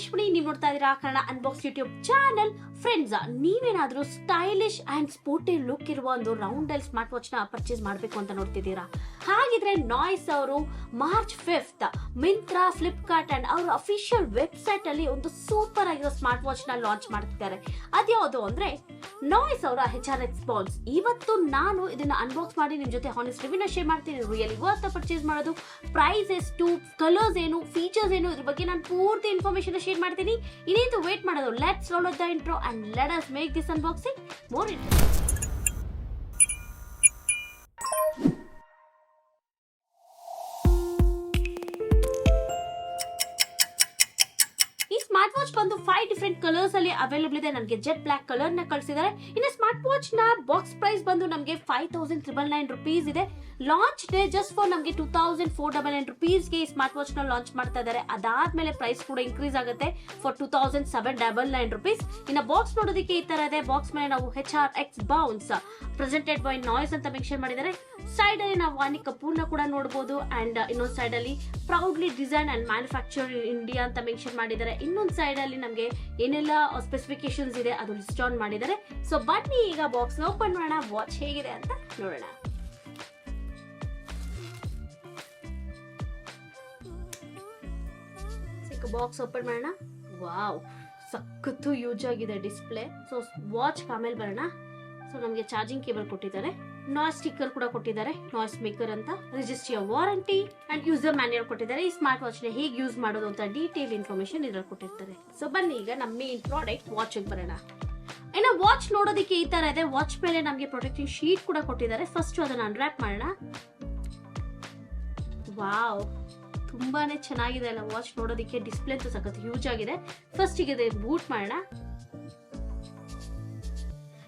ಅಶ್ವಿನಿ, ನೀವು ನೋಡ್ತಾ ಇದ್ದೀರಾ Kannada unbox YouTube channel. Friends, ನೀವೇನಾದ್ರೂ ಸ್ಟೈಲಿಶ್ ಅಂಡ್ ಸ್ಪೋರ್ಟಿ ಲುಕ್ ಇರುವ ಒಂದು ರೌಂಡ್ ಡೈಲ್ ಸ್ಮಾರ್ಟ್ ವಾಚ್ ನ ಪರ್ಚೇಸ್ ಮಾಡಬೇಕು ಅಂತ ನೋಡ್ತಿದ್ದೀರಾ? ಹಾಗಿದ್ರೆ ನಾಯ್ಸ್ ಅವರು ಮಾರ್ಚ್ 5 ಮಿಂತ್ರಾ, ಫ್ಲಿಪ್ಕಾರ್ಟ್ ಅಂಡ್ ಅವರ ಅಫಿಷಿಯಲ್ ವೆಬ್ಸೈಟ್ ಅಲ್ಲಿ ಒಂದು ಸೂಪರ್ ಆಗಿರೋ ಸ್ಮಾರ್ಟ್ ವಾಚ್ ನ ಲಾಂಚ್ ಮಾಡ್ತಿದ್ದಾರೆ. ಅದ್ಯಾವುದು ಅಂದ್ರೆ ನಾಯ್ಸ್ ಅವರ HRX Bounce. ಇವತ್ತು ನಾನು ಇದನ್ನ ಅನ್ಬಾಕ್ಸ್ ಮಾಡಿ ನಿಮ್ ಜೊತೆ ಹಾನೆಸ್ಟ್ ರಿವ್ಯೂನ ಶೇರ್ ಮಾಡ್ತೀನಿ. ರಿಯಲಿ ವರ್ತ್ ಪರ್ಚೇಸ್ ಮಾಡೋದು, ಪ್ರೈಸ್ ಎಷ್ಟು, ಕಲರ್ಸ್ ಏನು, ಫೀಚರ್ಸ್ ಏನು, ಇದ್ರ ಬಗ್ಗೆ ನಾನು ಪೂರ್ತಿ ಇನ್ಫಾರ್ಮೇಶನ್ ಶೇರ್ ಮಾಡ್ತೀನಿ. ಇನ್ನೇನು ವೇಟ್ ಮಾಡೋದು, let's roll the intro and let us make this unboxing more interesting. Smart watch ಬಂದು 5 ಡಿಫರೆಂಟ್ ಕಲರ್ಸ್ ಅಲ್ಲಿ ಅವೈಲೇಬಲ್ ಇದೆ. ನನಗೆ ಜೆಟ್ ಬ್ಲಾಕ್ ಕಲರ್ ನ ಕಳಿಸಿದ್ದಾರೆ. ಇನ್ನು ಸ್ಮಾರ್ಟ್ ವಾಚ್ ನ ಬಾಕ್ಸ್ ಪ್ರೈಸ್ ಬಂದು ನಮಗೆ 5,999 rupees ಇದೆ. ಲಾಂಚ್ ಡೇ ಜಸ್ಟ್ ಫಾರ್ ನಮಗೆ 2,499 rupees ಗೆ ಸ್ಮಾರ್ಟ್ ವಾಚ್ ನ ಲಾಂಚ್ ಮಾಡ್ತಾ ಇದ್ದಾರೆ. ಅದಾದ್ಮೇಲೆ ಪ್ರೈಸ್ ಕೂಡ ಇನ್ಕ್ರೀಸ್ ಆಗುತ್ತೆ ಫಾರ್ 2,799 rupees. ಇನ್ನು ಬಾಕ್ಸ್ ನೋಡೋದಕ್ಕೆ ಈ ತರ ಇದೆ. ಬಾಕ್ಸ್ ಮೇಲೆ ನಾವು HRX Bounce presented by noise ಅಂತ ಮೆನ್ಷನ್ ಮಾಡಿದ್ದಾರೆ. ಸೈಡ್ ಅಲ್ಲಿ ನಾವು ವಾಣಿ ಕಪೂರ್ನ ಕೂಡ ನೋಡಬಹುದು ಅಂಡ್ ಇನ್ನೊಂದು ಸೈಡ್ ಅಲ್ಲಿ proudly design and manufacture in India ಅಂತ ಮೆನ್ಷನ್ ಮಾಡಿದ್ದಾರೆ. ಇನ್ನೊಂದು ಸೈಡ್ ಅಲ್ಲಿ ನಮಗೆ ಏನೆಲ್ಲ ಸ್ಪೆಸಿಫಿಕೇಶನ್ಸ್ ಇದೆ ಅದು ಲಿಸ್ಟ್ ಆನ್ ಮಾಡಿದ್ದಾರೆ. ಸೊ ಬನ್ನಿ ಈಗ ಬಾಕ್ಸ್ ಓಪನ್ ಮಾಡೋಣ, ವಾಚ್ ಹೇಗಿದೆ ಅಂತ ನೋಡೋಣ. ಬಾಕ್ಸ್ ಓಪನ್ ಮಾಡೋಣ. ವಾವ್, ಸಖತ್ತು ಯೂಸ್ ಆಗಿದೆ ಡಿಸ್ಪ್ಲೇ. ಸೊ ವಾಚ್ ಆಮೇಲೆ ಬರೋಣ. ಸೊ ನಮಗೆ ಚಾರ್ಜಿಂಗ್ ಕೇಬಲ್ ಕೊಟ್ಟಿದ್ದಾರೆ, ನಾಯ್ಸ್ ಸ್ಟಿಕ್ಕರ್ ಕೂಡ ಕೊಟ್ಟಿದ್ದಾರೆ, ನಾಯ್ಸ್ ಮೇಕರ್ ಅಂತ, register warranty and user manual ಕೊಟ್ಟಿದ್ದಾರೆ. ಈ ಸ್ಮಾರ್ಟ್ ವಾಚ್ ನ ಹೇಗೆ ಯೂಸ್ ಮಾಡೋದು ಅಂತ ಡೀಟೇಲ್ ಇನ್ಫಾರ್ಮೇಶನ್ ಇದ್ರಲ್ಲಿ ಕೊಟ್ಟಿರ್ತಾರೆ. ಸೊ ಬನ್ನಿ ಈಗ ನಮ್ಮ ಮೇನ್ ಪ್ರಾಡಕ್ಟ್ ವಾಚ್ ಬರೋಣ. ಇನ್ನು ವಾಚ್ ನೋಡೋದಕ್ಕೆ ಈ ತರ ಇದೆ. ವಾಚ್ ಮೇಲೆ ನಮಗೆ ಪ್ರೊಟೆಕ್ಟಿವ್ ಶೀಟ್ ಕೂಡ ಕೊಟ್ಟಿದ್ದಾರೆ. ಫಸ್ಟ್ ಅದನ್ನ ಅನ್ರ್ಯಾಪ್ ಮಾಡೋಣ. ವಾವ್, ತುಂಬಾನೇ ಚೆನ್ನಾಗಿದೆ ಅಲ್ಲ ವಾಚ್ ನೋಡೋದಕ್ಕೆ. ಡಿಸ್ಪ್ಲೇ ಅಂತೂ ಸಖತ್ ಯೂಸ್ ಆಗಿದೆ. ಫಸ್ಟ್ ಈಗ ಬೂಟ್ ಮಾಡೋಣ.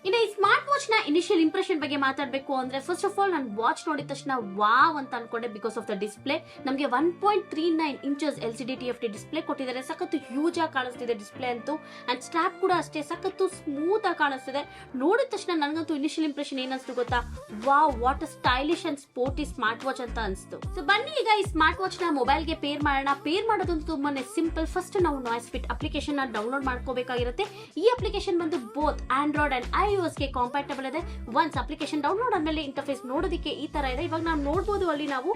ಇನ್ನು ಈ ಸ್ಮಾರ್ಟ್ ವಾಚ್ ನ ಇನಿಷಿಯಲ್ ಇಂಪ್ರೆಷನ್ ಬಗ್ಗೆ ಮಾತಾಡಬೇಕು ಅಂದ್ರೆ, ಫಸ್ಟ್ ಆಫ್ ಆಲ್ ನಾನು ವಾಚ್ ನೋಡಿದ ತಕ್ಷಣ ವಾವ್ ಅಂತ ಅನ್ಕೊಂಡೆ ಬಿಕಾಸ್ ಆಫ್ ದ ಡಿಸ್ಪ್ಲೇ. ನಮಗೆ 1.39 inches LCD TFT ಡಿಸ್ಪ್ಲೇ ಕೊಟ್ಟಿದ್ದಾರೆ. ಸಖತ್ತು ಹ್ಯೂಜ್ ಆಗಿ ಕಾಣಿಸ್ತಿದೆ ಡಿಸ್ಪ್ಲೇ ಅಂತೂ. ಅಂಡ್ ಸ್ಟ್ರಾಪ್ ಕೂಡ ಅಷ್ಟೇ ಸಖತ್ತು ಸ್ಮೂತ್ ಆಗಿ ಕಾಣಿಸ್ತಿದೆ. ನೋಡಿದ ತಕ್ಷಣ ನನಗಂತೂ ಇನಿಷಿಯಲ್ ಇಂಪ್ರೆಷನ್ ಏನಿಸ್ತು ಗೊತ್ತಾ? Wow, what a stylish and sporty smart watch ಅಂತ ಅನಿಸ್ತು. ಸೊ ಬನ್ನಿ ಈಗ ಈ ಸ್ಮಾರ್ಟ್ ವಾಚ್ ನ ಮೊಬೈಲ್ ಗೆ ಪೇರ್ ಮಾಡೋಣ. ಪೇರ್ ಮಾಡೋದಂತೂ ತುಂಬಾನೇ ಸಿಂಪಲ್. ಫಸ್ಟ್ ನಾವು ನಾಯ್ಸ್ ಫಿಟ್ ಅಪ್ಲಿಕೇಶನ್ ನ ಡೌನ್ಲೋಡ್ ಮಾಡ್ಕೋಬೇಕಾಗಿರುತ್ತೆ. ಈ ಅಪ್ಲಿಕೇಶನ್ ಬಂದು ಬೋತ್ ಆಂಡ್ರಾಯ್ಡ್ ಅಂಡ್ iOS ಗೆ ಕಾಂಪ್ಯಾಟಬಲ್ ಇದೆ. ಒನ್ಸ್ ಅಪ್ಲಿಕೇಶನ್ ಡೌನ್ಲೋಡ್ ಆದ್ಮೇಲೆ ಇಂಟರ್ಫೇಸ್ ನೋಡೋದಕ್ಕೆ ಈ ತರ ಇದೆ. ಇವಾಗ ನಾವು ನೋಡಬಹುದು ಅಲ್ಲಿ ನಾವು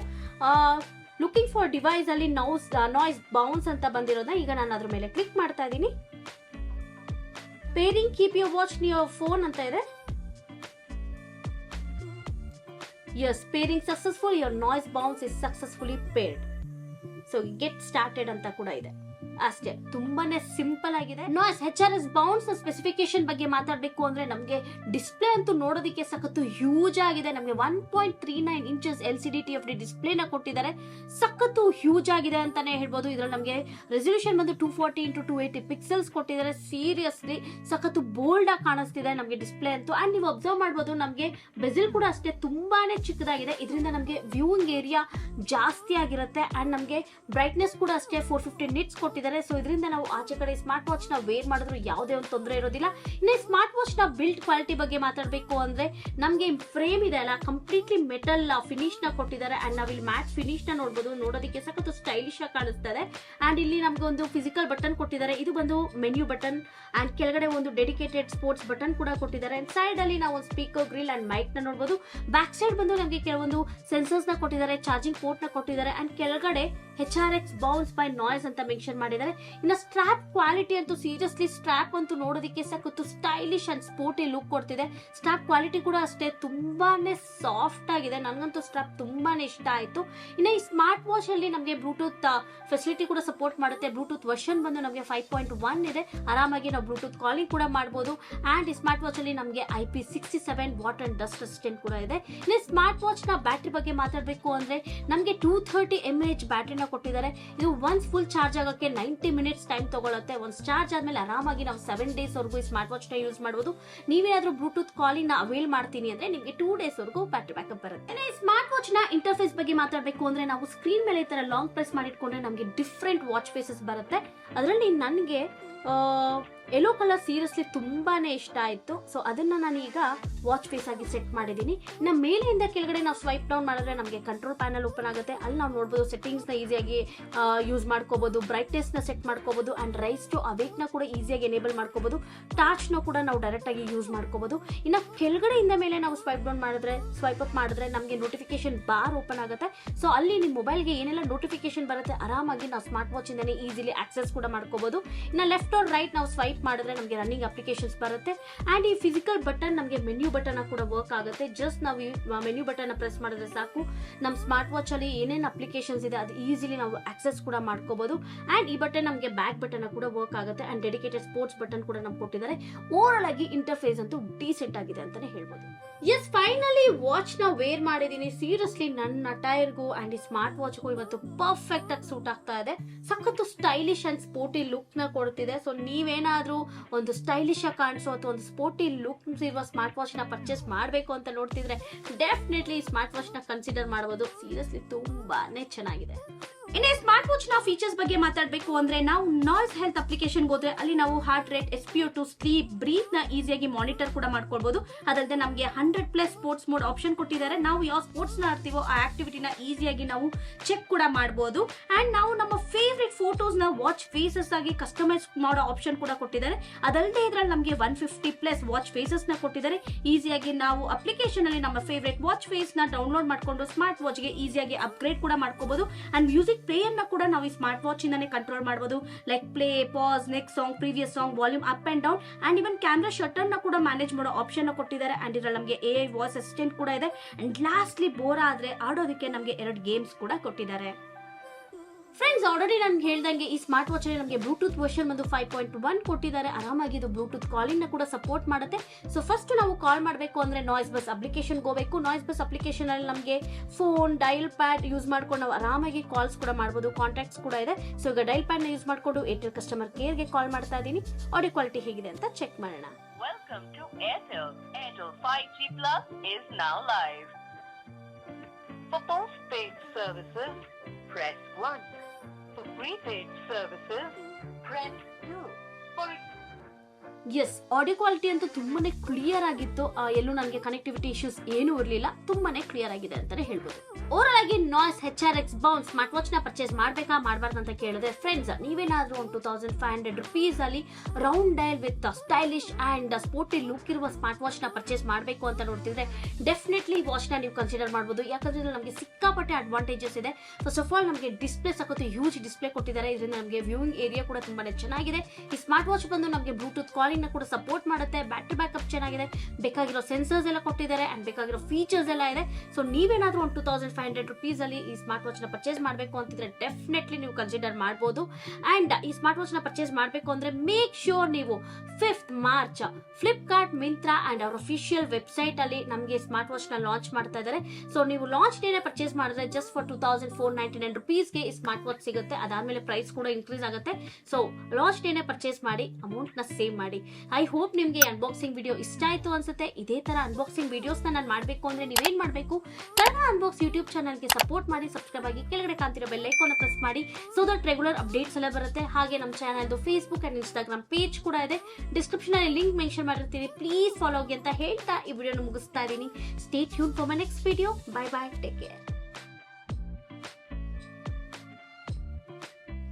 ಲುಕಿಂಗ್ ಫಾರ್ ಡಿವೈಸ್ ಅಲ್ಲಿ ನಾಯ್ಸ್ ಬೌನ್ಸ್ ಅಂತ ಬಂದಿರೋದನ್ನ ಈಗ ನಾನು ಅದ್ರ ಮೇಲೆ ಕ್ಲಿಕ್ ಮಾಡ್ತಾ ಇದ್ದೀನಿ. Pairing keep your watch near phone ಅಂತ ಇದೆ. Yes, pairing successful, your Noise bounce is successfully paired. So get started ಅಂತ ಕೂಡ ಇದೆ. ಅಷ್ಟೇ, ತುಂಬಾನೇ ಸಿಂಪಲ್ ಆಗಿದೆ. ನಾಯ್ಸ್ HRX Bounce ಸ್ಪೆಸಿಫಿಕೇಶನ್ ಬಗ್ಗೆ ಮಾತಾಡಬೇಕು ಅಂದ್ರೆ ನಮಗೆ ಡಿಸ್ಪ್ಲೇ ಅಂತೂ ನೋಡೋದಕ್ಕೆ ಸಖತ್ತು ಹ್ಯೂಜ್ ಆಗಿದೆ. ನಮಗೆ 1.39 inches LCD TFT ಡಿಸ್ಪ್ಲೇ ನ ಕೊಟ್ಟಿದ್ದಾರೆ. ಸಖತ್ತು ಹ್ಯೂಜ್ ಆಗಿದೆ ಅಂತಾನೆ ಹೇಳ್ಬೋದು. ಇದ್ರಲ್ಲಿ ನಮಗೆ ರೆಸಲ್ಯೂಷನ್ ಬಂದು 240 x 280 ಪಿಕ್ಸೆಲ್ಸ್ ಕೊಟ್ಟಿದ್ದಾರೆ. ಸೀರಿಯಸ್ಲಿ ಸಖತ್ತು ಬೋಲ್ಡ್ ಆಗಿ ಕಾಣಿಸ್ತಿದೆ ನಮಗೆ ಡಿಸ್ಪ್ಲೇ ಅಂತೂ. ಅಂಡ್ ನೀವು ಅಬ್ಸರ್ವ್ ಮಾಡಬಹುದು ನಮಗೆ ಬೆಜಲ್ ಕೂಡ ಅಷ್ಟೇ ತುಂಬಾನೇ ಚಿಕ್ಕದಾಗಿದೆ. ಇದರಿಂದ ನಮಗೆ ವ್ಯೂಯಿಂಗ್ ಏರಿಯಾ ಜಾಸ್ತಿ ಆಗಿರುತ್ತೆ. ಅಂಡ್ ನಮಗೆ ಬ್ರೈಟ್ನೆಸ್ ಕೂಡ ಅಷ್ಟೇ 450 nits ಕೊಟ್ಟಿದ್ದಾರೆ. ಸೊ ಇದರಿಂದ ನಾವು ಆಚೆ ಕಡೆ ಸ್ಮಾರ್ಟ್ ವಾಚ್ ನ ವೇರ್ ಮಾಡಿದ್ರು ಯಾವುದೇ ಒಂದು ತೊಂದರೆ ಇರೋದಿಲ್ಲ. ಇನ್ನು ಸ್ಮಾರ್ಟ್ ವಾಚ್ ನ ಬಿಲ್ಡ್ ಕ್ವಾಲಿಟಿ ಬಗ್ಗೆ ಮಾತಾಡಬೇಕು ಅಂದ್ರೆ ನಮಗೆ ಫ್ರೇಮ್ ಇದೆ ಅಲ್ಲ, ಕಂಪ್ಲೀಟ್ಲಿ ಮೆಟಲ್ ಫಿನಿಶ್ ನ ಕೊಟ್ಟಿದ್ದಾರೆ. ಅಂಡ್ ನಾವಿಲ್ಲಿ ಮ್ಯಾಟ್ ಫಿನಿಶ್ ನ ನೋಡಬಹುದು. ನೋಡೋದಕ್ಕೆ ಸಖತ್ತು ಸ್ಟೈಲಿಶ್ ಆಗಿ ಕಾಣಿಸ್ತಾರೆ. ಅಂಡ್ ಇಲ್ಲಿ ನಮ್ಗೆ ಒಂದು ಫಿಸಿಕಲ್ ಬಟನ್ ಕೊಟ್ಟಿದ್ದಾರೆ. ಇದು ಬಂದು ಮೆನ್ಯೂ ಬಟನ್. ಅಂಡ್ ಕೆಳಗಡೆ ಒಂದು ಡೆಡಿಕೇಟೆಡ್ ಸ್ಪೋರ್ಟ್ಸ್ ಬಟನ್ ಕೂಡ ಕೊಟ್ಟಿದ್ದಾರೆ. ಅಂಡ್ ಸೈಡ್ ಅಲ್ಲಿ ನಾವು ಒಂದು ಸ್ಪೀಕರ್, ಗ್ರಿಲ್ ಅಂಡ್ ಮೈಕ್ ನ ನೋಡಬಹುದು. ಬ್ಯಾಕ್ ಸೈಡ್ ಬಂದು ನಮಗೆ ಕೆಲವೊಂದು ಸೆನ್ಸರ್ಸ್ ನ ಕೊಟ್ಟಿದ್ದಾರೆ, ಚಾರ್ಜಿಂಗ್ ಪೋರ್ಟ್ ನ ಕೊಟ್ಟಿದ್ದಾರೆ. ಅಂಡ್ ಕೆಳಗಡೆ HRX Bounce ಬೈ ನಾಯ್ಸ್ ಅಂತ ಮೆನ್ಷನ್ ಮಾಡಿದ್ದಾರೆ. ಇನ್ನು ಸ್ಟ್ರಾಪ್ ಕ್ವಾಲಿಟಿ ಅಂತೂ ಸೀರಿಯಸ್ಲಿ ಸ್ಟ್ರಾಪ್ ಅಂತೂ ನೋಡೋದಕ್ಕೆ ಸಖತ್ತು ಸ್ಟೈಲಿಶ್ ಅಂಡ್ ಸ್ಪೋರ್ಟಿ ಲುಕ್ ಕೊಡ್ತಿದೆ. ಸ್ಟ್ರಾಪ್ ಕ್ವಾಲಿಟಿ ಕೂಡ ಅಷ್ಟೇ ತುಂಬಾನೇ ಸಾಫ್ಟ್ ಆಗಿದೆ. ನನಗಂತೂ ಸ್ಟ್ರಾಪ್ ತುಂಬಾನೇ ಇಷ್ಟ ಆಯ್ತು. ಇನ್ನು ಈ ಸ್ಮಾರ್ಟ್ ವಾಚ್ ಅಲ್ಲಿ ನಮಗೆ ಬ್ಲೂಟೂತ್ ಫೆಸಿಲಿಟಿ ಕೂಡ ಸಪೋರ್ಟ್ ಮಾಡುತ್ತೆ. ಬ್ಲೂಟೂತ್ ವರ್ಷನ್ ಬಂದು ನಮಗೆ 5.1 ಇದೆ. ಆರಾಮಾಗಿ ನಾವು ಬ್ಲೂಟೂತ್ ಕಾಲಿಂಗ್ ಕೂಡ ಮಾಡಬಹುದು. ಅಂಡ್ ಈ ಸ್ಮಾರ್ಟ್ ವಾಚ್ ಅಲ್ಲಿ ನಮಗೆ IP67 water and dust resistant ಕೂಡ ಇದೆ. ಇನ್ನು ಸ್ಮಾರ್ಟ್ ವಾಚ್ ನ ಬ್ಯಾಟರಿ ಬಗ್ಗೆ ಮಾತಾಡಬೇಕು ಅಂದ್ರೆ ನಮಗೆ 230 mAh ಬ್ಯಾಟರಿನ ಕೊಟ್ಟಿದ್ದಾರೆ. ಇದು ಒನ್ಸ್ ಫುಲ್ ಚಾರ್ಜ್ ಆಗಕ್ಕೆ 90 minutes ಟೈಮ್ ತಗೊಳುತ್ತೆ. ಒಂದು ಚಾರ್ಜ್ ಆದ್ಮೇಲೆ ಆರಾಮಾಗಿ ನಾವು 7 days ವರೆಗೂ ಈ ಸ್ಮಾರ್ಟ್ ವಾಚ್ ನ ಯೂಸ್ ಮಾಡಬಹುದು. ನೀವೇನಾದ್ರೂ ಬ್ಲೂಟೂತ್ ಕಾಲಿಂಗ್ ನ ಅವೈಲ್ ಮಾಡ್ತೀನಿ ಅಂದ್ರೆ ನಿಮಗೆ 2 days ವರೆಗೂ ಬ್ಯಾಟರಿ ಬ್ಯಾಕಪ್ ಬರುತ್ತೆ. ಈ ಸ್ಮಾರ್ಟ್ ವಾಚ್ ನ ಇಂಟರ್ಫೇಸ್ ಬಗ್ಗೆ ಮಾತಾಡಬೇಕು ಅಂದ್ರೆ ನಾವು ಸ್ಕ್ರೀನ್ ಮೇಲೆ ಈ ತರ ಲಾಂಗ್ ಪ್ರೆಸ್ ಮಾಡಿಟ್ಕೊಂಡ್ರೆ ನಮಗೆ ಡಿಫ್ರೆಂಟ್ ವಾಚ್ ಫೇಸಸ್ ಬರುತ್ತೆ. ಅದರಲ್ಲಿ ನನಗೆ ಯೆಲ್ಲೋ ಕಲರ್ ಸೀರಿಯಸ್ಲಿ ತುಂಬಾನೇ ಇಷ್ಟ ಆಯಿತು. ಸೊ ಅದನ್ನ ನಾನು ಈಗ ವಾಚ್ ಫೇಸ್ ಆಗಿ ಸೆಟ್ ಮಾಡಿದ್ದೀನಿ. ಇನ್ನು ಮೇಲೆಯಿಂದ ಕೆಳಗಡೆ ನಾವು ಸ್ವೈಪ್ ಡೌನ್ ಮಾಡಿದ್ರೆ ನಮಗೆ ಕಂಟ್ರೋಲ್ ಪ್ಯಾನಲ್ ಓಪನ್ ಆಗುತ್ತೆ. ಅಲ್ಲಿ ನಾವು ನೋಡ್ಬೋದು ಸೆಟ್ಟಿಂಗ್ಸ್ನ ಈಸಿಯಾಗಿ ಯೂಸ್ ಮಾಡ್ಕೋಬಹುದು, ಬ್ರೈಟ್ನೆಸ್ನ ಸೆಟ್ ಮಾಡ್ಕೋಬಹುದು ಅಂಡ್ ರೈಸ್ ಟು ಅವೇಕ್ನ ಕೂಡ ಈಸಿಯಾಗಿ ಎನೇಬಲ್ ಮಾಡ್ಕೋಬಹುದು. ಟಾರ್ಚ್ನ ಕೂಡ ನಾವು ಡೈರೆಕ್ಟ್ ಆಗಿ ಯೂಸ್ ಮಾಡ್ಕೋಬಹುದು. ಇನ್ನು ಕೆಳಗಡೆಯಿಂದ ಮೇಲೆ ನಾವು ಸ್ವೈಪ್ ಡೌನ್ ಮಾಡಿದ್ರೆ, ಸ್ವೈಪ್ ಅಪ್ ಮಾಡಿದ್ರೆ ನಮಗೆ ನೋಟಿಫಿಕೇಶನ್ ಬಾರ್ ಓಪನ್ ಆಗುತ್ತೆ. ಸೊ ಅಲ್ಲಿ ನಿಮ್ಮ ಮೊಬೈಲ್ಗೆ ಏನೆಲ್ಲ ನೋಟಿಫಿಕೇಶನ್ ಬರುತ್ತೆ ಆರಾಮಾಗಿ ನಾವು ಸ್ಮಾರ್ಟ್ ವಾಚ್ ಇಂದಾನೆ ಈಸಿಲಿ ಆಕ್ಸೆಸ್ ಕೂಡ ಮಾಡ್ಕೋಬಹುದು. ಇನ್ನು ಲೆಫ್ಟ್ ಆರ್ ರೈಟ್ ನಾವು ಸ್ವೈಪ್ ಮಾಡಿದ್ರೆ ನಮಗೆ ರನ್ನಿಂಗ್ ಅಪ್ಲಿಕೇಶನ್ಸ್ ಬರುತ್ತೆ. ಅಂಡ್ ಈ ಫಿಸಿಕಲ್ ಬಟನ್ ನಮಗೆ ಮೆನ್ಯೂ ಬಟನ್ ಕೂಡ ವರ್ಕ್ ಆಗುತ್ತೆ. ಜಸ್ಟ್ ನಾವು ಈ ಮೆನ್ಯೂ ಬಟನ್ ಪ್ರೆಸ್ ಮಾಡಿದ್ರೆ ಸಾಕು, ನಮ್ಮ ಸ್ಮಾರ್ಟ್ ವಾಚ್ ಅಲ್ಲಿ ಏನೇನು ಅಪ್ಲಿಕೇಶನ್ಸ್ ಇದೆ ಅದು ಈಸಿಲಿ ನಾವು ಆಕ್ಸೆಸ್ ಕೂಡ ಮಾಡ್ಕೋಬಹುದು. ಅಂಡ್ ಈ ಬಟನ್ ನಮಗೆ ಬ್ಯಾಕ್ ಬಟನ್ ಕೂಡ ವರ್ಕ್ ಆಗುತ್ತೆ. ಅಂಡ್ ಡೆಡಿಕೇಟೆಡ್ ಸ್ಪೋರ್ಟ್ಸ್ ಬಟನ್ ಕೂಡ ನಮ್ಗೆ ಕೊಟ್ಟಿದ್ದಾರೆ. ಓವರ್ ಆಗಿ ಇಂಟರ್ಫೇಸ್ ಅಂತೂ ಡೀಸೆಂಟ್ ಆಗಿದೆ ಅಂತಾನೆ ಹೇಳ್ಬೋದು. ಎಸ್, ಫೈನಲಿ ವಾಚ್ ನ ವೇರ್ ಮಾಡಿದೀನಿ. ಸೀರಿಯಸ್ಲಿ ನನ್ನ ಟೈರ್ಗೂ ಅಂಡ್ ಈ ಸ್ಮಾರ್ಟ್ ವಾಚ್ಗೂ ಇವತ್ತು ಪರ್ಫೆಕ್ಟ್ ಆಗಿ ಸೂಟ್ ಆಗ್ತಾ ಇದೆ. ಸಖತ್ತು ಸ್ಟೈಲಿಶ್ ಅಂಡ್ ಸ್ಪೋರ್ಟಿ ಲುಕ್ ನ ಕೊಡ್ತಿದೆ. ಸೊ ನೀವೇನಾದ್ರೂ ಒಂದು ಸ್ಟೈಲಿಶ್ ಆಗಿ ಕಾಣಿಸೋ ಅಥವಾ ಒಂದು ಸ್ಪೋರ್ಟಿ ಲುಕ್ ಇರುವ ಸ್ಮಾರ್ಟ್ ವಾಚ್ ನ ಪರ್ಚೇಸ್ ಮಾಡಬೇಕು ಅಂತ ನೋಡ್ತಿದ್ರೆ ಡೆಫಿನೆಟ್ಲಿ ಸ್ಮಾರ್ಟ್ ವಾಚ್ ನ ಕನ್ಸಿಡರ್ ಮಾಡಬಹುದು. ಸೀರಿಯಸ್ಲಿ ತುಂಬಾನೇ ಚೆನ್ನಾಗಿದೆ. ಇನ್ನು ಸ್ಮಾರ್ಟ್ ವಾಚ್ ನ ಫೀಚರ್ಸ್ ಬಗ್ಗೆ ಮಾತಾಡಬೇಕು ಅಂದ್ರೆ ನಾವು ನಾಯ್ಸ್ ಹೆಲ್ತ್ ಅಪ್ಲಿಕೇಶನ್ ಹೋದ್ರೆ ಅಲ್ಲಿ ನಾವು heart rate, Spo2, sleep, breathe ನ ಈಸಿಯಾಗಿ ಮಾನಿಟರ್ ಕೂಡ ಮಾಡ್ಕೊಳ್ಬಹುದು. ಅದಲ್ಲದೆ ನಮಗೆ 100+ ಸ್ಪೋರ್ಟ್ಸ್ ಮೋಡ್ ಆಪ್ಷನ್ ಕೊಟ್ಟಿದ್ದಾರೆ. ನಾವು ಯಾವ ಸ್ಪೋರ್ಟ್ಸ್ ನ ಆಡ್ತೀವೋ ಆ ಆಕ್ಟಿವಿಟಿನ ಈಸಿಯಾಗಿ ನಾವು ಚೆಕ್ ಕೂಡ ಮಾಡಬಹುದು. ಅಂಡ್ ನಾವು ನಮ್ಮ ಫೇವ್ರೆಟ್ ಫೋಟೋಸ್ ನ ವಾಚ್ ಫೇಸಸ್ ಆಗಿ ಕಸ್ಟಮೈಸ್ ಮಾಡೋ ಆಪ್ಷನ್ ಕೂಡ ಕೊಟ್ಟಿದ್ದಾರೆ. ಅದಲ್ಲದೆ ಇದ್ರಲ್ಲಿ ನಮಗೆ 150+ ವಾಚ್ ಫೇಸಸ್ ನ ಕೊಟ್ಟಿದ್ದಾರೆ. ಈಸಿಯಾಗಿ ನಾವು ಅಪ್ಲಿಕೇಶನ್ ಅಲ್ಲಿ ನಮ್ಮ ಫೇವ್ರೆಟ್ ವಾಚ್ ಫೇಸ್ ನ ಡೌನ್ಲೋಡ್ ಮಾಡ್ಕೊಂಡು ಸ್ಮಾರ್ಟ್ ವಾಚ್ ಗೆ ಈಸಿಯಾಗಿ ಅಪ್ಗ್ರೇಡ್ ಕೂಡ ಮಾಡ್ಕೋಬಹುದು. ಅಂಡ್ ಮ್ಯೂಸಿಕ್ ಪ್ಲೇಯರ್ ನ ಕೂಡ ನಾವು ಈ ಸ್ಮಾರ್ಟ್ ವಾಚ್ ಇಂದಾನೆ ಕಂಟ್ರೋಲ್ ಮಾಡಬಹುದು. Like play, pass, next song, previous song, volume up and down and even camera shutter ನ ಕೂಡ ಮ್ಯಾನೇಜ್ ಮಾಡೋ ಆಪ್ಷನ್ ಕೊಟ್ಟಿದ್ದಾರೆ. ಅಂಡ್ ಇದ್ರಲ್ಲಿ ನಮಗೆ AI ವಾಯ್ಸ್ ಅಸಿಸ್ಟೆಂಟ್ ಕೂಡ ಇದೆ. ಅಂಡ್ ಲಾಸ್ಟ್ಲಿ ಬೋರ್ ಆದ್ರೆ ಆಡೋದಕ್ಕೆ ನಮಗೆ 2 ಗೇಮ್ಸ್ ಕೂಡ ಕೊಟ್ಟಿದ್ದಾರೆ. ಫ್ರೆಂಡ್ಸ್, ಆಲ್ರೆಡಿ ನಾನು ಹೇಳ್ದಂಗೆ ಈ ಸ್ಮಾರ್ಟ್ ವಾಚ್ ಅಲ್ಲಿ ನಮಗೆ ಬ್ಲೂಟೂತ್ ವರ್ಷನ್ ಬಂದು 5.1 ಕೊಟ್ಟಿದ್ದಾರೆ. ಆರಾಮಾಗಿ ಇದು ಬ್ಲೂಟೂತ್ ಕಾಲಿಂಗ್ ನ ಕೂಡ ಸಪೋರ್ಟ್ ಮಾಡುತ್ತೆ. ಸೊ ಫಸ್ಟ್ ನಾವು ಕಾಲ್ ಮಾಡಬೇಕು ಅಂದ್ರೆ ನಾಯ್ಸ್ ಬಸ್ ಅಪ್ಲಿಕೇಶನ್ ಹೋಗಬೇಕು. ನಾಯ್ಸ್ ಬಸ್ ಅಪ್ಲಿಕೇಶನ್ ಅಲ್ಲಿ ನಮಗೆ ಫೋನ್, ಡೈಲ್ ಪ್ಯಾಡ್ ಯೂಸ್ ಮಾಡ್ಕೊಂಡು ನಾವು ಆರಾಮಾಗಿ ಕಾಲ್ಸ್ ಕೂಡ ಮಾಡಬಹುದು. ಕಾಂಟ್ಯಾಕ್ಟ್ಸ್ ಕೂಡ ಇದೆ. ಸೊ ಈಗ ಡೈಲ್ ಪ್ಯಾಡ್ ನ ಯೂಸ್ ಮಾಡ್ಕೊಂಡು ಏರ್ಟೆಲ್ ಕಸ್ಟಮರ್ ಕೇರ್ ಗೆ ಕಾಲ್ ಮಾಡ್ತಾ ಇದ್ದೀನಿ. ಆಡಿಯೋ ಕ್ವಾಲಿಟಿ ಹೇಗಿದೆ ಅಂತ ಚೆಕ್ ಮಾಡೋಣ. Welcome to Airtel. Airtel 5G Plus is now live. For postpaid services, press 1. For prepaid services, press 2. For yes, audio quality ಅಂತೂ ತುಂಬಾನೇ ಕ್ಲಿಯರ್ ಆಗಿತ್ತು. ಎಲ್ಲೂ ನನಗೆ ಕನೆಕ್ಟಿವಿಟಿ ಇಶ್ಯೂಸ್ ಏನೂ ಇರಲಿಲ್ಲ. ತುಂಬಾನೇ ಕ್ಲಿಯರ್ ಆಗಿದೆ ಅಂತಾನೆ ಹೇಳ್ಬೋದು. ಓವರ್ ಆಗಿ noise HRX Bounce smart watch ನ ಪರ್ಚೇಸ್ ಮಾಡಬೇಕಾ ಮಾಡಬಾರ್ದು ಅಂತ ಕೇಳಿದ್ರೆ, ಫ್ರೆಂಡ್ಸ್ ನೀವೇನಾದ್ರೂ ಒಂದು 2500 rupees ಅಲ್ಲಿ round dial with stylish and sporty look ಇರುವ ಸ್ಮಾರ್ಟ್ ವಾಚ್ ನ ಪರ್ಚೇಸ್ ಮಾಡಬೇಕು ಅಂತ ನೋಡ್ತಿದ್ರೆ ಡೆಫಿನೆಟ್ಲಿ ವಾಚ್ ನ ನೀವು ಕನ್ಸಿಡರ್ ಮಾಡಬಹುದು. ಯಾಕಂದ್ರೆ ನಮಗೆ ಸಿಕ್ಕಾಪಟ್ಟೆ ಅಡ್ವಾಂಟೇಜಸ್ ಇದೆ. ಫಸ್ಟ್ ಆಫ್ ಆಲ್ ನಮಗೆ ಡಿಸ್ಪ್ಲೇ ಸಖತ್ತು ಹ್ಯೂಜ್ ಡಿಸ್ಪ್ಲೇ ಕೊಟ್ಟಿದ್ದಾರೆ. ಇದರಿಂದ ನಮಗೆ ವ್ಯೂಯಿಂಗ್ ಏರಿಯಾ ಕೂಡ ತುಂಬಾನೇ ಚೆನ್ನಾಗಿದೆ. ಈ ಸ್ಮಾರ್ಟ್ ವಾಚ್ ಬಂದು ನಮಗೆ ಬ್ಲೂಟೂತ್ ಕಾಲಿಂಗ್ ನ ಕೂಡ ಸಪೋರ್ಟ್ ಮಾಡುತ್ತೆ. ಬ್ಯಾಟರಿ ಬ್ಯಾಕಪ್ ಚೆನ್ನಾಗಿದೆ. ಬೇಕಾಗಿರೋ ಸೆನ್ಸರ್ಸ್ ಎಲ್ಲ ಕೊಟ್ಟಿದ್ದಾರೆ ಅಂಡ್ ಬೇಕಾಗಿರೋ ಫೀಚರ್ಸ್ ಎಲ್ಲ ಇದೆ. ಸೊ ನೀವೇನಾದ್ರೂ ಒಂದು 2500 rupees ಅಲ್ಲಿ ಈ ಸ್ಮಾರ್ಟ್ ವಾಚ್ ನ ಪರ್ಚೇಸ್ ಮಾಡಬೇಕು ಅಂತಿದ್ರೆ ಡೆಫಿನೆಟ್ಲಿ ನೀವು ಕನ್ಸಿಡರ್ ಮಾಡಬಹುದು. ಅಂಡ್ ಈ ಸ್ಮಾರ್ಟ್ ವಾಚ್ ನ ಪರ್ಚೇಸ್ ಮಾಡಬೇಕು ಅಂದ್ರೆ ಮೇಕ್ ಶ್ಯೂರ್ ನೀವು 5th March Flipkart, Myntra and ಅವರ ಅಫಿಷಿಯಲ್ ವೆಬ್ಸೈಟ್ ಅಲ್ಲಿ ನಮಗೆ ಸ್ಮಾರ್ಟ್ ವಾಚ್ ನ ಲಾಂಚ್ ಮಾಡ್ತಾ ಇದ್ದಾರೆ. ಸೊ ನೀವು ಲಾಂಚ್ ಡೇನೆ ಪರ್ಚೇಸ್ ಮಾಡಿದ್ರೆ ಜಸ್ಟ್ ಫಾರ್ 2499 rupees ಗೆ ಈ ಸ್ಮಾರ್ಟ್ ವಾಚ್ ಸಿಗುತ್ತೆ. ಅದಾದ್ಮೇಲೆ ಪ್ರೈಸ್ ಕೂಡ ಇನ್ಕ್ರೀಸ್ ಆಗುತ್ತೆ. ಸೊ ಲಾಂಚ್ ಡೇನೆ ಪರ್ಚೇಸ್ ಮಾಡಿ ಅಮೌಂಟ್ ನ ಸೇವ್ ಮಾಡಿ. ಐ ಹೋಪ್ ನಿಮ್ಗೆ ಅನ್ಬಾಕ್ಸಿಂಗ್ ವಿಡಿಯೋ ಇಷ್ಟ ಆಯ್ತು ಅನ್ಸುತ್ತೆ. ಇದೇ ತರ ಅನ್ಬಾಕ್ಸಿಂಗ್ ವಿಡಿಯೋಸ್ ನಾನು ಮಾಡಬೇಕು ಅಂದ್ರೆ ನೀವೇನ್ ಮಾಡಬೇಕು, ಕನ್ನಡ ಅನ್ಬಾಕ್ಸ್ ಯೂಟ್ಯೂಬ್ ಚಾನಲ್ ಗೆ ಸಪೋರ್ಟ್ ಮಾಡಿ, ಸಬ್ಸ್ಕ್ರೈಬ್ ಆಗಿ, ಕೆಳಗಡೆ ಕಾಣ್ತಿರೋ ಬೆಲ್ ಐಕಾನ್ ಪ್ರೆಸ್ ಮಾಡಿ. ಸೊ ದಟ್ ರೆಗ್ಯುಲರ್ ಅಪ್ಡೇಟ್ಸ್ ಎಲ್ಲ ಬರುತ್ತೆ. ಹಾಗೆ ನಮ್ಮ channel Facebook and Instagram page ಕೂಡ ಇದೆ. ಡಿಸ್ಕ್ರಿಪ್ಷನ್ ಅಲ್ಲಿ ಲಿಂಕ್ ಮೆನ್ಷನ್ ಮಾಡಿರ್ತೀನಿ. ಪ್ಲೀಸ್ ಫಾಲೋ ಆಗಿ ಅಂತ ಹೇಳ್ತಾ ಈ ವಿಡಿಯೋನ ಮುಗಿಸ್ತಾ ಇದ್ದೀನಿ. Stay tune for my next video. Bye bye, take care.